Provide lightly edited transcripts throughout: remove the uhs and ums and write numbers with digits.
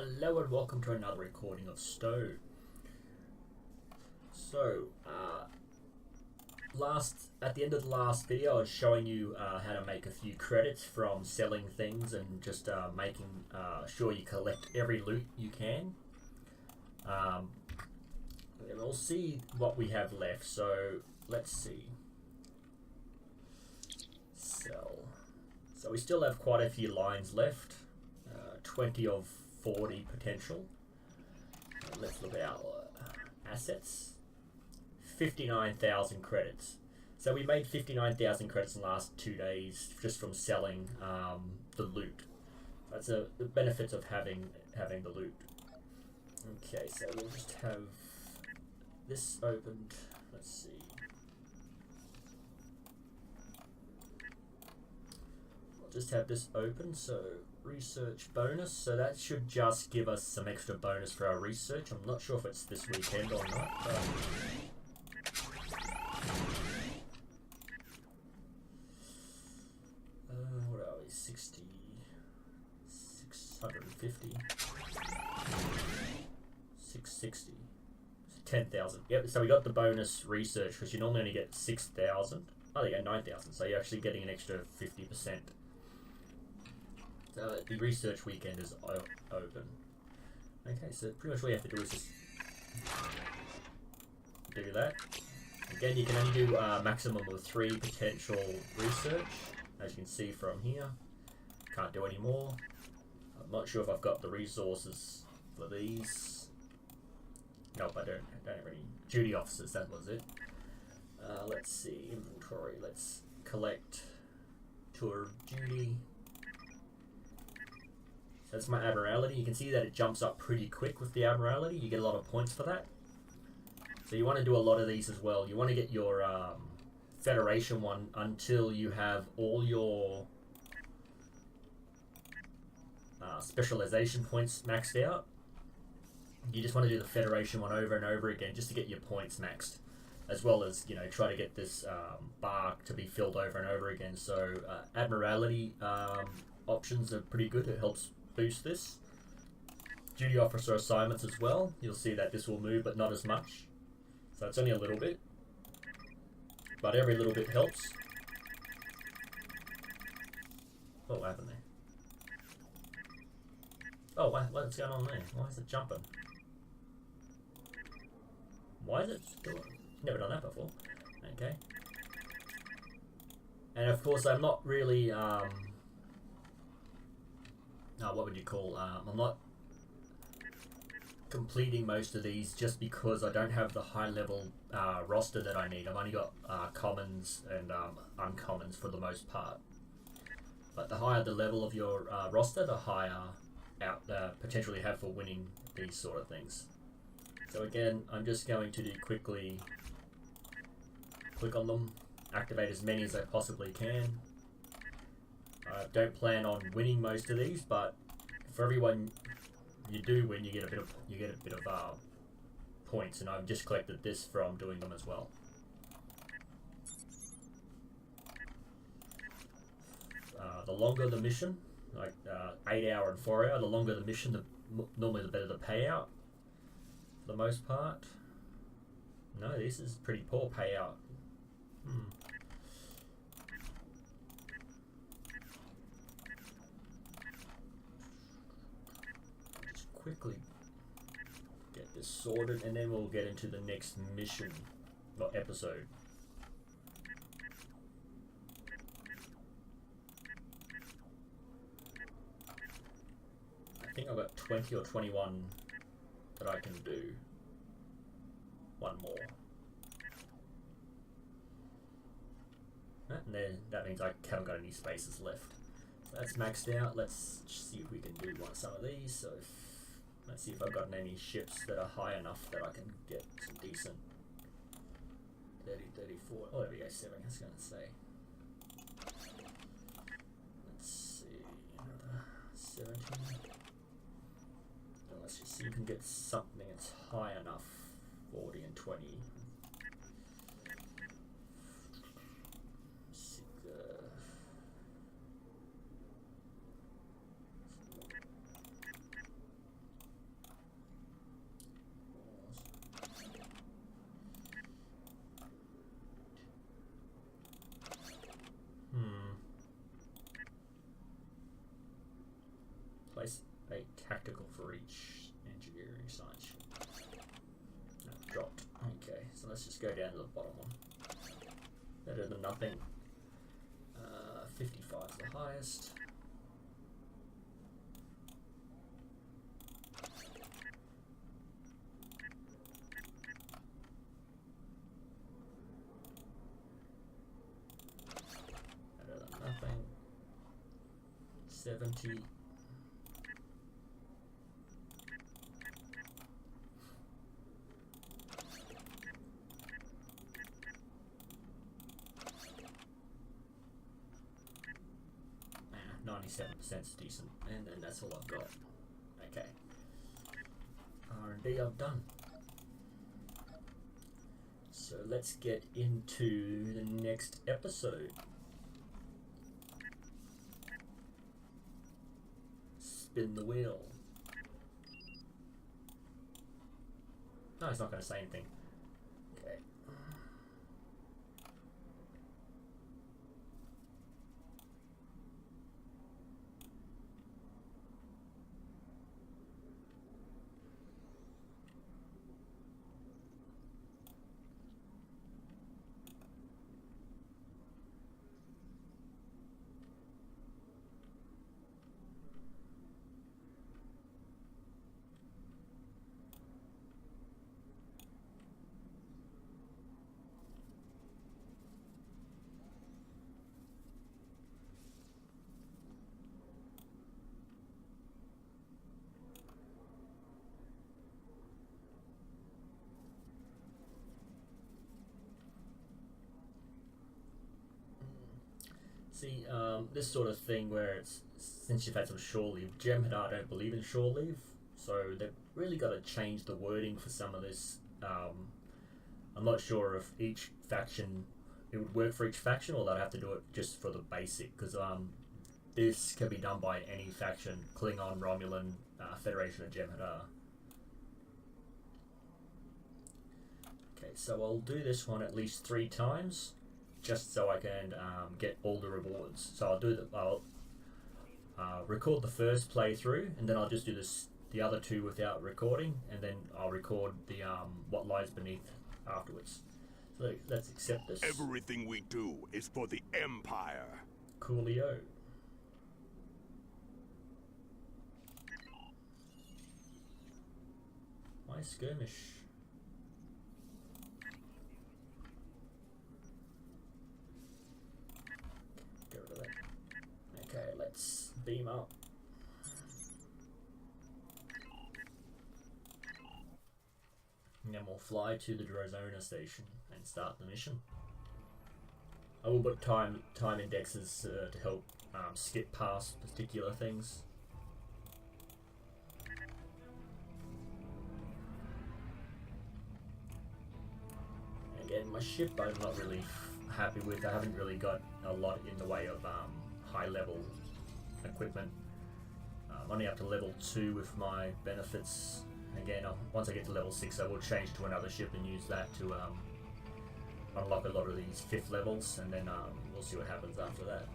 Hello and welcome to another recording of STO. So, at the end of the last video, I was showing you how to make a few credits from selling things and just making sure you collect every loot you can. And we'll see what we have left. So, let's see. Sell. So we still have quite a few lines left. 20 of 40 potential. Let's look at our assets. 59,000 credits. So we made 59,000 credits in the last 2 days just from selling the loot. That's the benefits of having the loot. Okay, so we'll just have this opened. Let's see. I'll just have this open. So research bonus, so that should just give us some extra bonus for our research. I'm not sure if it's this weekend or not, but what are we, 60, 650, 660, 10,000. Yep, so we got the bonus research because you normally only get 6,000. Oh, they get 9,000, so you're actually getting an extra 50%. So the research weekend is open. Okay, so pretty much all you have to do is just do that. Again, you can only do a maximum of 3 potential research, as you can see from here. Can't do any more. I'm not sure if I've got the resources for these. Nope, I don't have any. Duty officers, that was it. Let's see, inventory. Let's collect tour of duty. That's my Admiralty. You can see that it jumps up pretty quick with the Admiralty. You get a lot of points for that. So you want to do a lot of these as well. You want to get your Federation one until you have all your specialization points maxed out. You just want to do the Federation one over and over again just to get your points maxed. As well as, you know, try to get this bar to be filled over and over again. So Admiralty options are pretty good. It helps boost this. Duty officer assignments as well. You'll see that this will move, but not as much. So it's only a little bit. But every little bit helps. Oh, what happened there? Oh, what's going on there? Why is it jumping? Why is it still... Never done that before. Okay. And of course, I'm not really... what would you call, I'm not completing most of these just because I don't have the high level roster that I need. I've only got commons and uncommons for the most part. But the higher the level of your roster, the higher potential you have for winning these sort of things. So again, I'm just going to quickly click on them, activate as many as I possibly can. I don't plan on winning most of these, but for everyone you do win, you get a bit of points, and I've just collected this from doing them as well. The longer the mission, like 8 hour and 4 hour, the longer the mission, normally the better the payout. For the most part. No, this is pretty poor payout. Quickly get this sorted, and then we'll get into the next mission, not episode. I think I've got 20 or 21 that I can do. One more. And then that means I haven't got any spaces left. So that's maxed out. Let's see if we can do some of these. So let's see if I've got any ships that are high enough that I can get some decent 30, 34. Oh, there we go, 7. I was going to say. Let's see, another 17. Let's just see if we can get something that's high enough. 40 and 20. tactical for each engineering science. No, dropped. Okay, so let's just go down to the bottom one. Better than nothing. 55 is the highest. Better than nothing. 70. Nah, 97% is decent, and then that's all I've got. Okay. R&D I've done. So let's get into the next episode. Spin the wheel. No, he's not going to say anything. Okay. See, this sort of thing where it's, since you've had some shore leave, jem'hadar don't believe in shore leave, so they've really got to change the wording for some of this. I'm not sure if each faction, it would work for each faction, or they'd have to do it just for the basic, because this can be done by any faction, Klingon, Romulan, Federation of Jem'hadar. Okay, so I'll do this one at least 3 times, just so I can get all the rewards. So I'll record the first playthrough, and then I'll just do the other 2 without recording, and then I'll record the what lies beneath afterwards. So let's accept this. Everything we do is for the Empire. Coolio. Why skirmish? Get rid of that. Okay, let's beam up. And then we'll fly to the Drozona station and start the mission. I will put time indexes to help skip past particular things. Again, my ship I'm not really happy with. I haven't really got a lot in the way of high level equipment. I'm only up to level 2 with my benefits. Again, once I get to level 6 I will change to another ship and use that to unlock a lot of these 5th levels, and then we'll see what happens after that.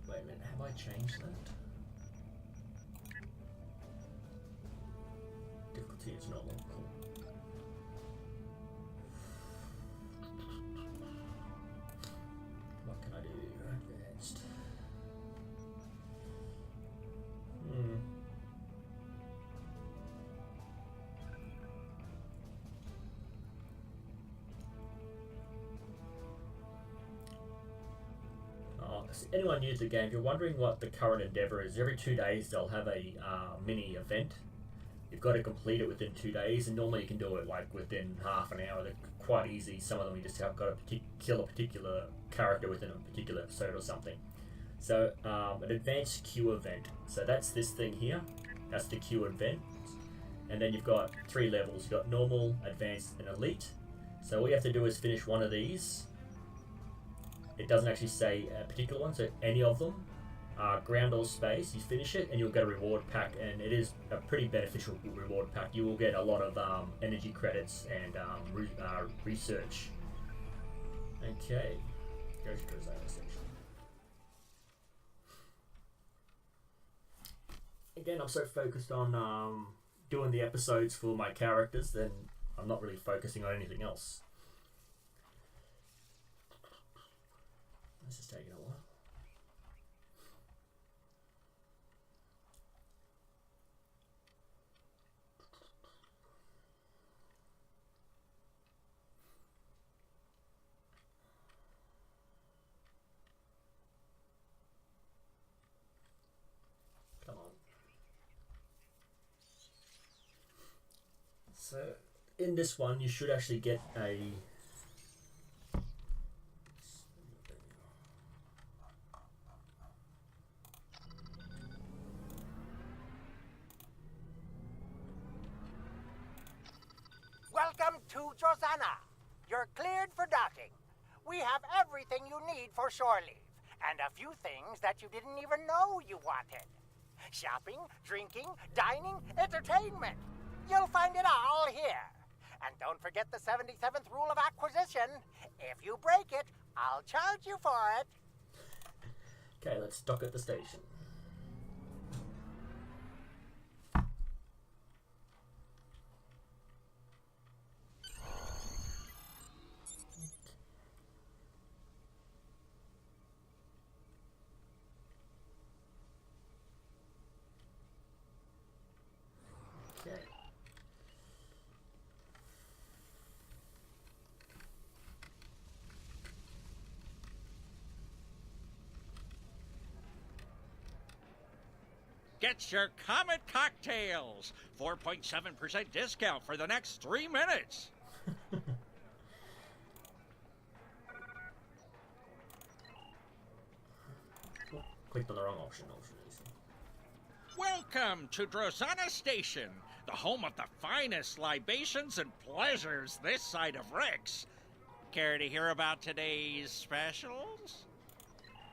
Wait a minute, have I changed that? Difficulty is normal, cool. What can I do? Advanced. Anyone new to the game, if you're wondering what the current endeavour is, every 2 days they'll have a mini event. You've got to complete it within 2 days, and normally you can do it like within half an hour. They're quite easy. Some of them you just have got to kill a particular character within a particular episode or something. So an advanced queue event. So that's this thing here. That's the queue event. And then you've got 3 levels. You've got normal, advanced, and elite. So all you have to do is finish one of these. It doesn't actually say a particular one, so any of them. Ground or space, you finish it and you'll get a reward pack, and it is a pretty beneficial reward pack. You will get a lot of energy credits and research. Okay. Go to the Zona section. Again, I'm so focused on doing the episodes for my characters, then I'm not really focusing on anything else. This is taking a while. Come on. So, in this one, you should actually get a... Welcome to Josana. You're cleared for docking. We have everything you need for shore leave, and a few things that you didn't even know you wanted. Shopping, drinking, dining, entertainment. You'll find it all here. And don't forget the 77th rule of acquisition. If you break it, I'll charge you for it. Okay, let's dock at the station. Okay. Get your Comet cocktails! 4.7% discount for the next 3 minutes. Oh, clicked on the wrong option. Welcome to Drosana Station, the home of the finest libations and pleasures this side of Rex. Care to hear about today's specials?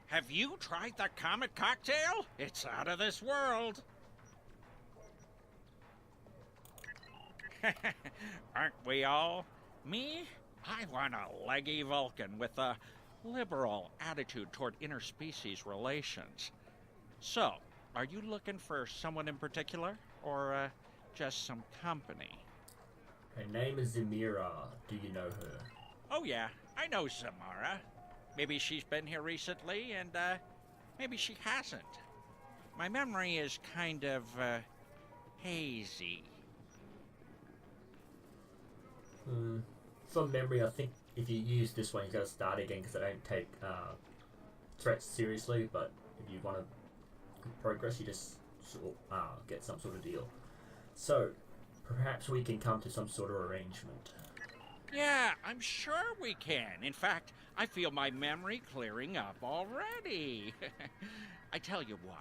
Have you tried the Comet cocktail? It's out of this world. Aren't we all? Me? I want a leggy Vulcan with a liberal attitude toward interspecies relations. So, are you looking for someone in particular, or just some company? Her name is Zamira. Do you know her? Oh yeah, I know Samara. Maybe she's been here recently, and maybe she hasn't. My memory is kind of hazy. From memory, I think if you use this one, you gotta start again because I don't take threats seriously. But if you want to progress, you just get some sort of deal. So perhaps we can come to some sort of arrangement. Yeah, I'm sure we can. In fact, I feel my memory clearing up already. I tell you what,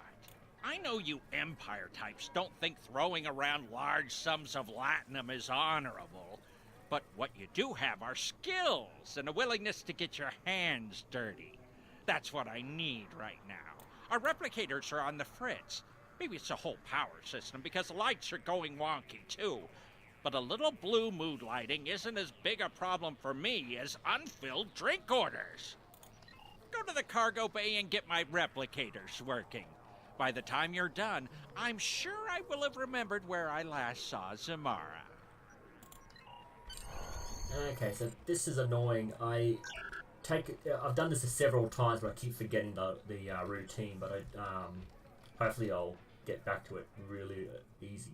I know you Empire types don't think throwing around large sums of latinum is honorable, but what you do have are skills and a willingness to get your hands dirty. That's what I need right now. Our replicators are on the fritz. Maybe it's the whole power system because the lights are going wonky too. But a little blue mood lighting isn't as big a problem for me as unfilled drink orders. Go to the cargo bay and get my replicators working. By the time you're done, I'm sure I will have remembered where I last saw Zamara. Okay, so this is annoying. I've done this several times, but I keep forgetting the routine. But hopefully I'll get back to it really easy.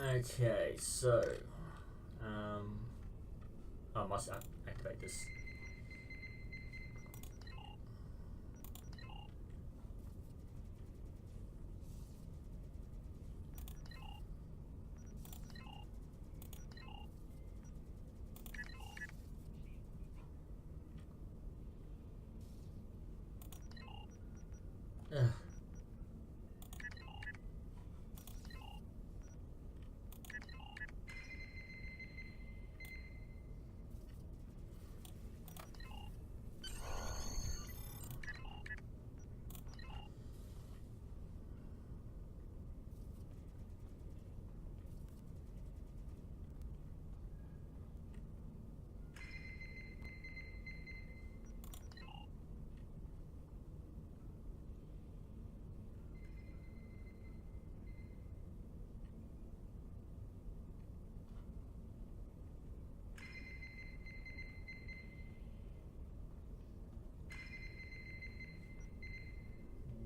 Okay, so I must activate this. Ugh.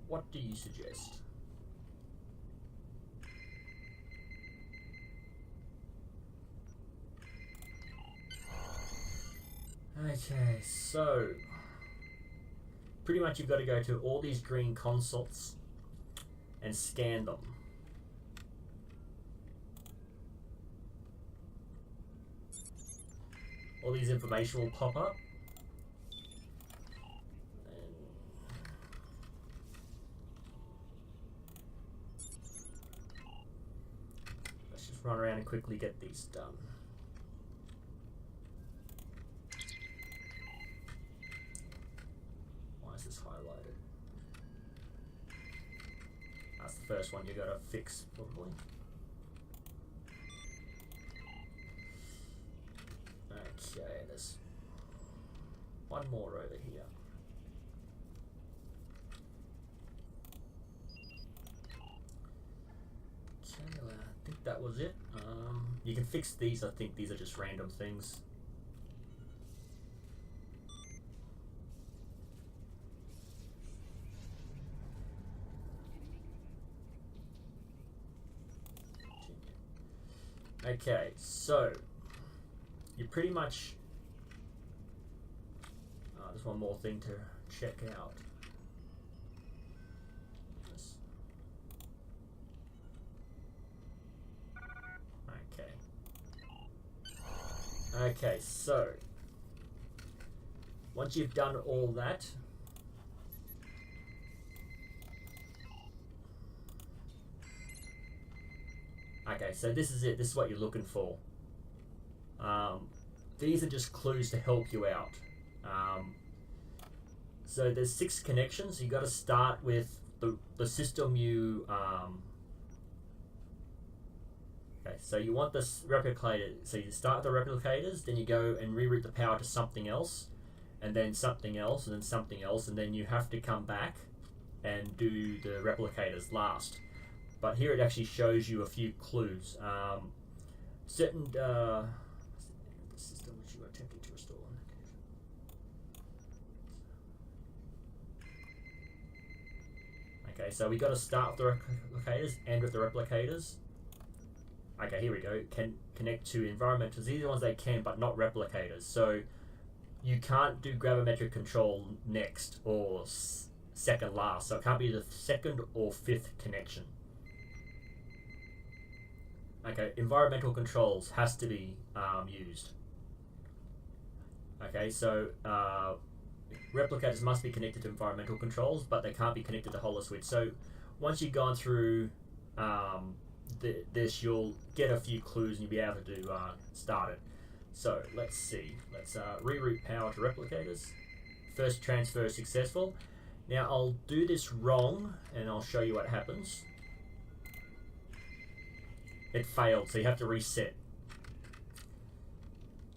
what do you suggest? Okay, so pretty much you've got to go to all these green consoles and scan them. All these information will pop up. And let's just run around and quickly get these done. Why is this highlighted? That's the first one you gotta fix, probably. Okay, there's one more over here. Okay, I think that was it. You can fix these. I think these are just random things. Okay, so you pretty much there's one more thing to check out. Okay, so once you've done all that, okay, so this is it. This is what you're looking for. These are just clues to help you out. So there's 6 connections. You got to start with the system you. Okay, so you want this replicator. So you start with the replicators, then you go and reroute the power to something else, and then something else, and then something else, and then you have to come back and do the replicators last. But here it actually shows you a few clues. Certain the system which you are attempting to restore. Okay, so we got to start with the replicators, end with the replicators. Okay, here we go. Can connect to environmentals. These are the ones they can, but not replicators. So you can't do gravimetric control next or second last. So it can't be the 2nd or 5th connection. Okay, environmental controls has to be used. Okay, so replicators must be connected to environmental controls, but they can't be connected to holoswitch. So once you've gone through this, you'll get a few clues and you'll be able to start it. So let's see. Let's reroute power to replicators. First transfer is successful. Now I'll do this wrong and I'll show you what happens. It failed, so you have to reset.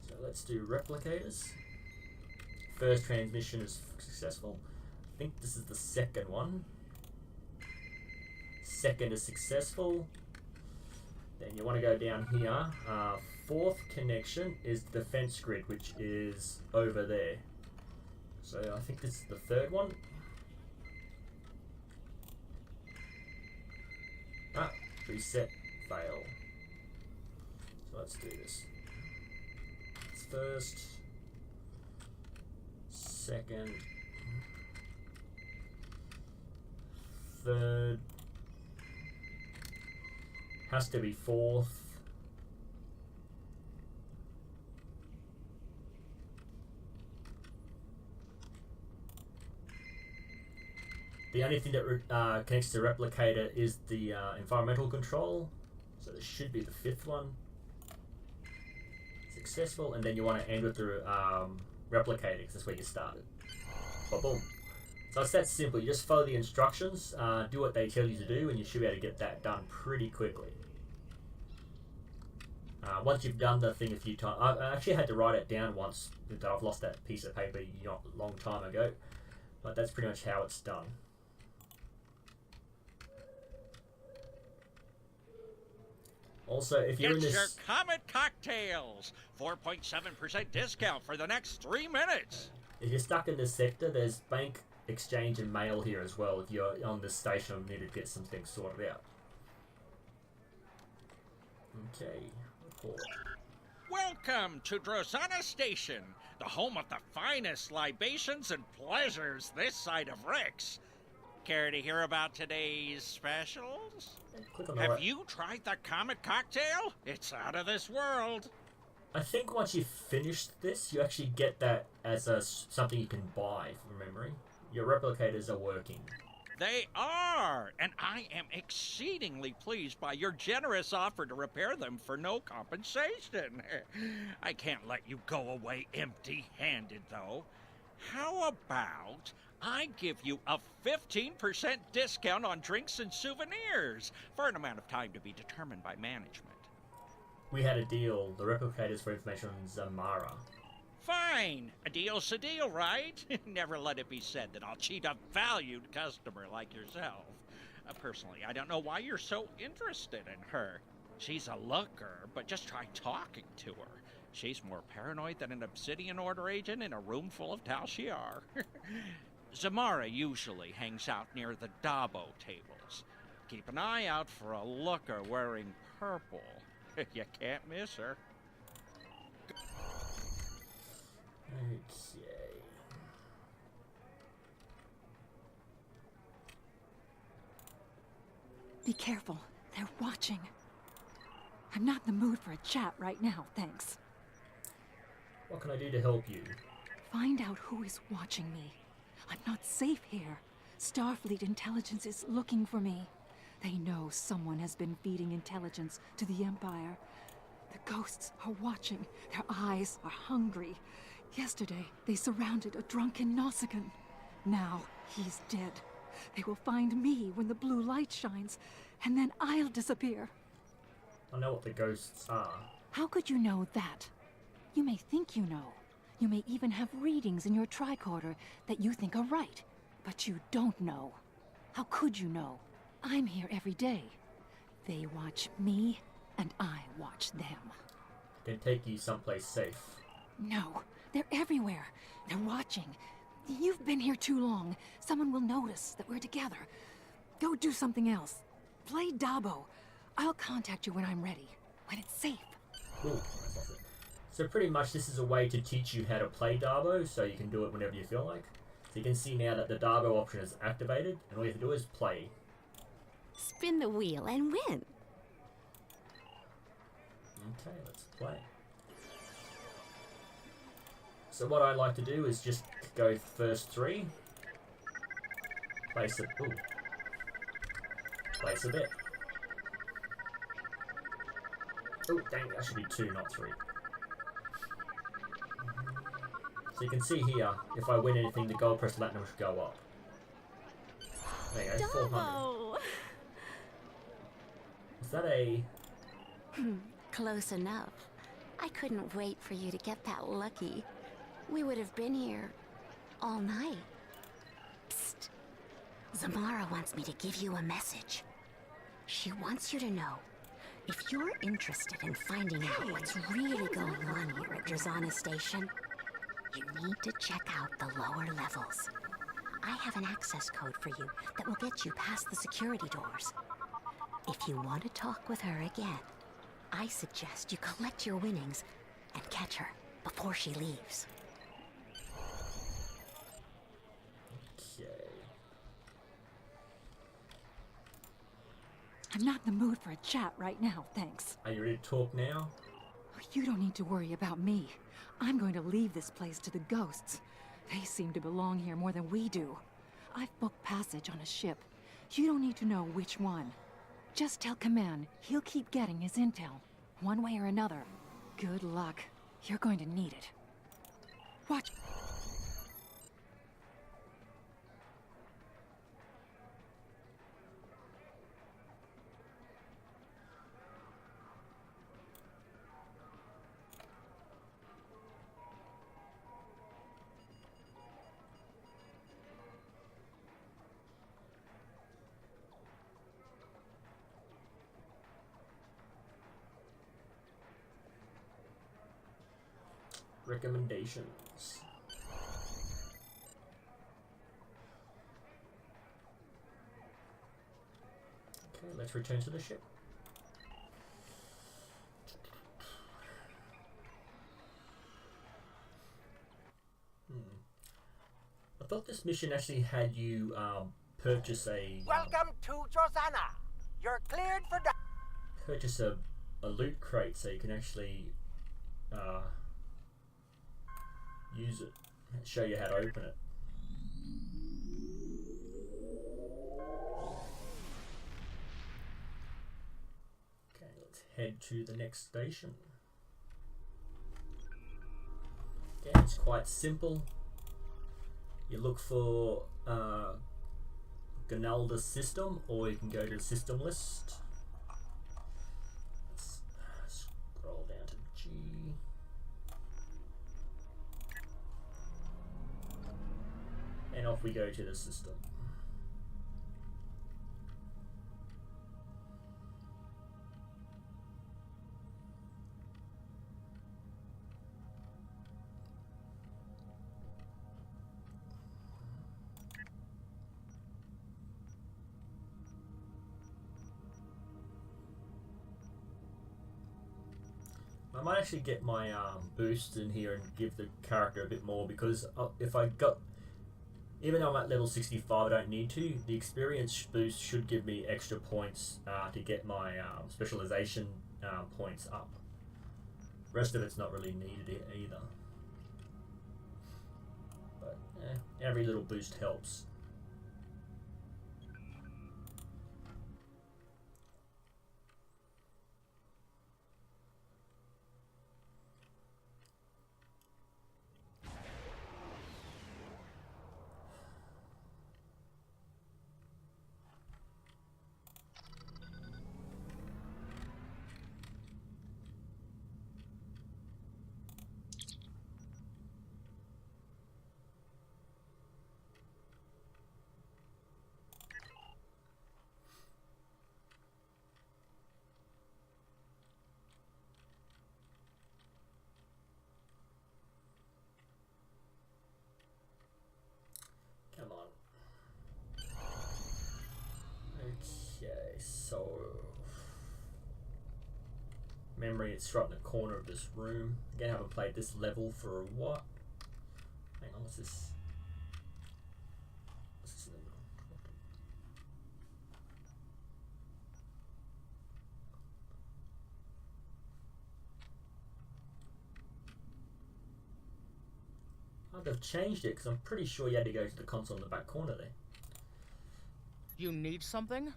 So let's do replicators. First transmission is successful. I think this is the 2nd one. 2nd is successful. Then you want to go down here. 4th connection is the defense grid, which is over there. So I think this is the 3rd one. Reset. Fail. So let's do this. It's 1st, 2nd, 3rd, has to be 4th, the only thing that connects to the replicator is the environmental control. So this should be the 5th one. Successful, and then you want to end with the replicator because that's where you started. But boom. So it's that simple. You just follow the instructions, do what they tell you to do, and you should be able to get that done pretty quickly. Once you've done the thing a few times, I actually had to write it down once. I've lost that piece of paper a long time ago, but that's pretty much how it's done. Also, if you're in Get this, your Comet cocktails! 4.7% discount for the next 3 minutes. if you're stuck in this sector, there's bank exchange and mail here as well if you're on this station and needed to get some things sorted out. Okay, report. Welcome to Drozana Station, the home of the finest libations and pleasures this side of Rex. Care to hear about today's specials? Click on the Have right. you tried the Comet Cocktail? It's out of this world. I think once you've finished this, you actually get that as something you can buy from memory. Your replicators are working. They are, and I am exceedingly pleased by your generous offer to repair them for no compensation. I can't let you go away empty-handed, though. How about I give you a 15% discount on drinks and souvenirs for an amount of time to be determined by management? We had a deal. The replicators for information on Zamara. Fine. A deal's a deal, right? Never let it be said that I'll cheat a valued customer like yourself. Personally, I don't know why you're so interested in her. She's a looker, but just try talking to her. She's more paranoid than an Obsidian Order agent in a room full of Tal Shiar. Zamara usually hangs out near the Dabo tables. Keep an eye out for a looker wearing purple. You can't miss her. Okay. Be careful. They're watching. I'm not in the mood for a chat right now, thanks. What can I do to help you? Find out who is watching me. I'm not safe here. Starfleet intelligence is looking for me. They know someone has been feeding intelligence to the Empire. The ghosts are watching. Their eyes are hungry. Yesterday, they surrounded a drunken Nausicaan. Now, he's dead. They will find me when the blue light shines, and then I'll disappear. I know what the ghosts are. How could you know that? You may think you know. You may even have readings in your tricorder that you think are right, but you don't know. How could you know? I'm here every day. They watch me, and I watch them. Can take you someplace safe. No, they're everywhere. They're watching. You've been here too long. Someone will notice that we're together. Go do something else. Play Dabo. I'll contact you when I'm ready. When it's safe. Ooh, so pretty much this is a way to teach you how to play Dabo, so you can do it whenever you feel like. So you can see now that the Dabo option is activated, and all you have to do is play. Spin the wheel and win. Okay, let's play. So what I like to do is just go first 3. Place a... Ooh. Place a bet. Oh, dang, that should be 2, not 3. So you can see here, if I win anything, the gold press platinum should go up. There you go, 400. Dabo! Is that a... Close enough. I couldn't wait for you to get that lucky. We would have been here all night. Psst. Zamara wants me to give you a message. She wants you to know, if you're interested in finding out what's really going on here at Drozana Station, you need to check out the lower levels. I have an access code for you that will get you past the security doors. If you want to talk with her again, I suggest you collect your winnings and catch her before she leaves. Okay. I'm not in the mood for a chat right now, thanks. Are you ready to talk now? You don't need to worry about me. I'm going to leave this place to the ghosts. They seem to belong here more than we do. I've booked passage on a ship. You don't need to know which one. Just tell Command he'll keep getting his intel, one way or another. Good luck. You're going to need it. Watch. Recommendations. let's return to the ship. I thought this mission actually had you purchase a Welcome to Josana. You're cleared for purchase a loot crate so you can actually use it. Show you how to open it. Okay, let's head to the next station. Again, it's quite simple. You look for Gonalda's system, or you can go to the system list. Let's scroll down to G. And off we go to the system. I might actually get my boosts in here and give the character a bit more, because if I got, even though I'm at level 65, I don't need to. The experience boost should give me extra points to get my specialization points up. Rest of it's not really needed either. But every little boost helps. Come on. Okay, so memory, it's right in the corner of this room. Again, I haven't played this level for a while. Hang on, what's this? What's this in the middle? Oh, they've changed it, because I'm pretty sure you had to go to the console in the back corner there. You need something?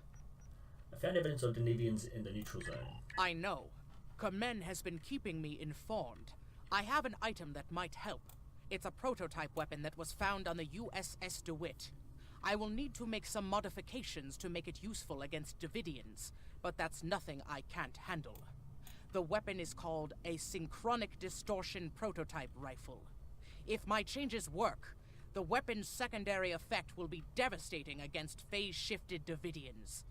I found evidence of Denevians in the neutral zone. I know. Kamen has been keeping me informed. I have an item that might help. It's a prototype weapon that was found on the USS DeWitt. I will need to make some modifications to make it useful against Davidians, but that's nothing I can't handle. The weapon is called a synchronic distortion prototype rifle. If my changes work, the weapon's secondary effect will be devastating against phase-shifted Davidians.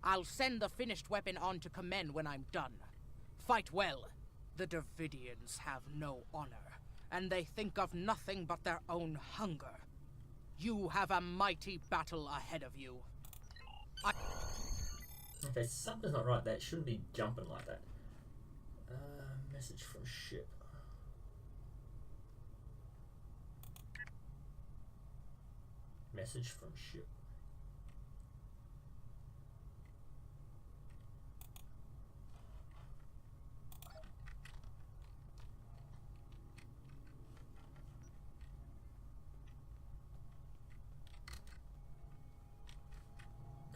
I'll send the finished weapon on to Kamen when I'm done. Fight well. The Davidians have no honor, and they think of nothing but their own hunger. You have a mighty battle ahead of you. Okay, something's not right. That shouldn't be jumping like that. Message from ship. Message from ship.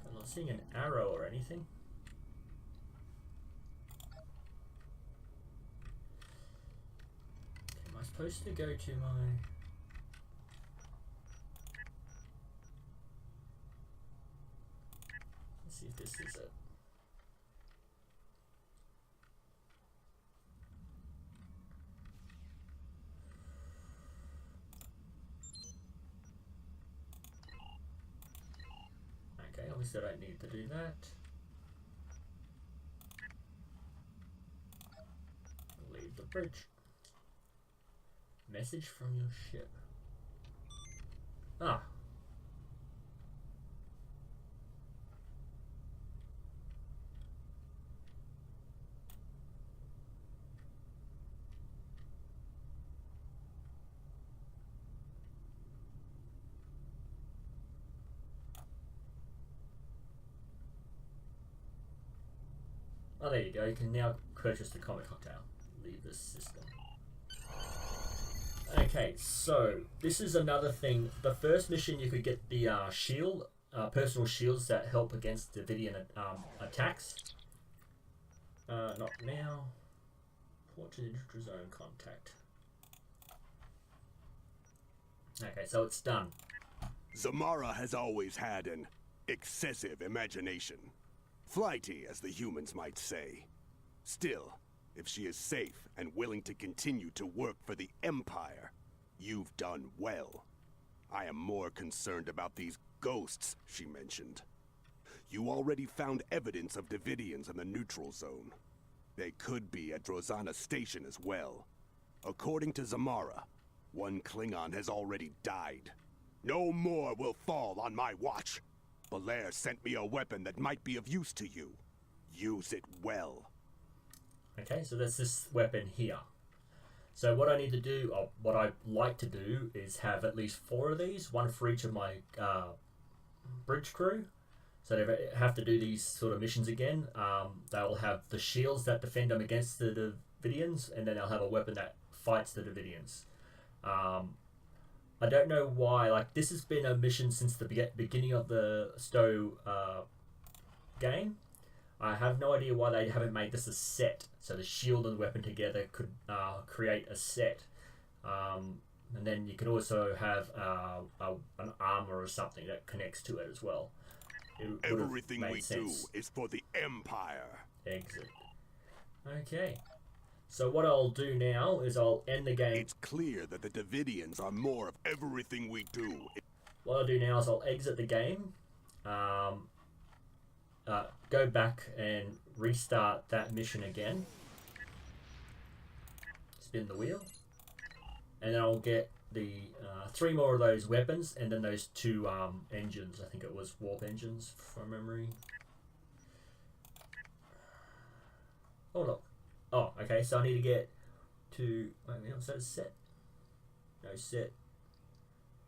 I'm not seeing an arrow or anything. Okay, am I supposed to go to my... Let's see if this is it. Okay, obviously I don't need to do that. Leave the bridge. Message from your ship. Ah. Oh, there you go. You can now purchase the comic cocktail. Leave this system. Okay, so this is another thing. The first mission, you could get the shield, personal shields that help against Davidian attacks. Not now. Port to the neutral zone contact. Okay, so it's done. Zamara has always had an excessive imagination. Flighty, as the humans might say. Still, if she is safe and willing to continue to work for the Empire, you've done well. I am more concerned about these ghosts she mentioned. You already found evidence of Davidians in the neutral zone. They could be at Drozana Station as well. According to Zamara, one Klingon has already died. No more will fall on my watch. Belair sent me a weapon that might be of use to you. Use it well. Okay, so there's this weapon here. So what I need to do, or what I like to do, is have at least 4 of these, one for each of my bridge crew. So they have to do these sort of missions again. They'll have the shields that defend them against the Davidians, and then they'll have a weapon that fights the Davidians. I don't know why, like, this has been a mission since the beginning of the STO game. I have no idea why they haven't made this a set, so the shield and the weapon together could create a set. And then you could also have an armor or something that connects to it as well. Everything we do is for the Empire. Exit. Okay. So what I'll do now is I'll end the game. It's clear that the Davidians are more of everything we do. What I'll do now is I'll exit the game, go back and restart that mission again. Spin the wheel. And then I'll get the 3 more of those weapons, and then those 2 engines. I think it was warp engines from memory. Oh look. Oh, okay, so I need to get to... Wait a minute, was that a set? No set.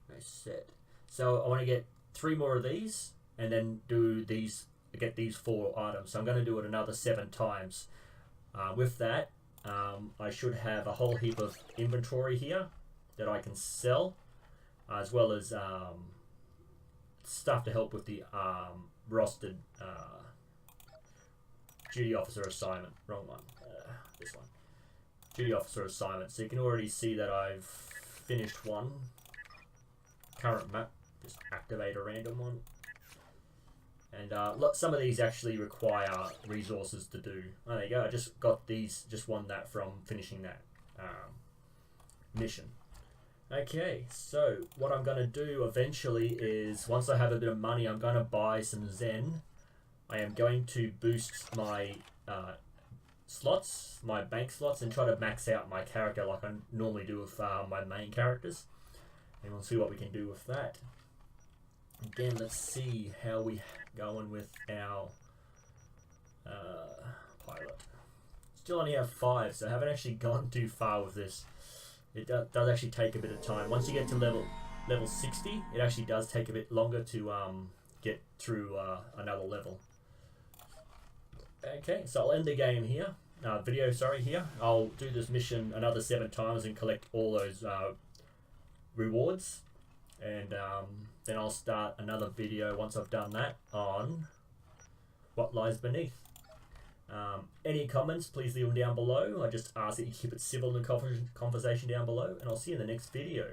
No set. So I want to get 3 more of these, and then do these, get these 4 items. So I'm going to do it another 7 times. With that, I should have a whole heap of inventory here that I can sell, as well as stuff to help with the rostered duty officer assignment. Wrong one. This one. Duty officer assignment. So you can already see that I've finished one. Current map. Just activate a random one. And some of these actually require resources to do. Oh, there you go. I just got these, just won that from finishing that mission. Okay, so what I'm going to do eventually is, once I have a bit of money, I'm going to buy some Zen. I am going to boost my slots, my bank slots, and try to max out my character like I normally do with my main characters. And we'll see what we can do with that. Again, let's see how we going with our pilot. Still only have 5, so I haven't actually gone too far with this. It does actually take a bit of time. Once you get to level 60, it actually does take a bit longer to get through another level. Okay, so I'll end the game here. Video, sorry, here. I'll do this mission another 7 times and collect all those rewards. And then I'll start another video once I've done that on what lies beneath. Any comments, please leave them down below. I just ask that you keep it civil in the conversation down below, and I'll see you in the next video.